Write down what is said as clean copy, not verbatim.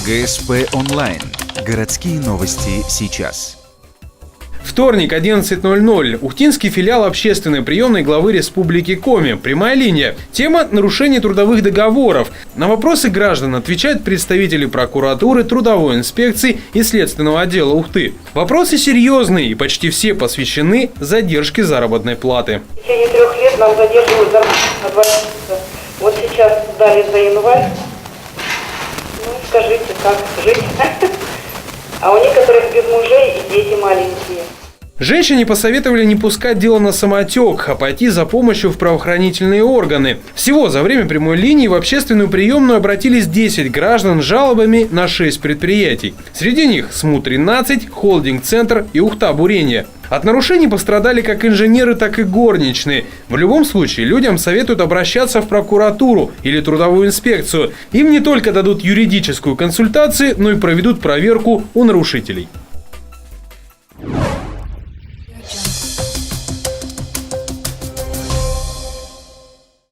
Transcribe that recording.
ГСП онлайн. Городские новости сейчас. Вторник, 11:00. Ухтинский филиал общественной приемной главы Республики Коми. Прямая линия. Тема – нарушение трудовых договоров. На вопросы граждан отвечают представители прокуратуры, трудовой инспекции и следственного отдела Ухты. Вопросы серьезные и почти все посвящены задержке заработной платы. В течение 3 лет нам задерживают зарплату на 2 месяца. Вот сейчас дали за январь. Ну, скажите, как жить? А у некоторых без мужей и дети маленькие. Женщине посоветовали не пускать дело на самотек, а пойти за помощью в правоохранительные органы. Всего за время прямой линии в общественную приемную обратились 10 граждан с жалобами на 6 предприятий. Среди них СМУ-13, Холдинг-центр и Ухта-бурение. От нарушений пострадали как инженеры, так и горничные. В любом случае, людям советуют обращаться в прокуратуру или трудовую инспекцию. Им не только дадут юридическую консультацию, но и проведут проверку у нарушителей.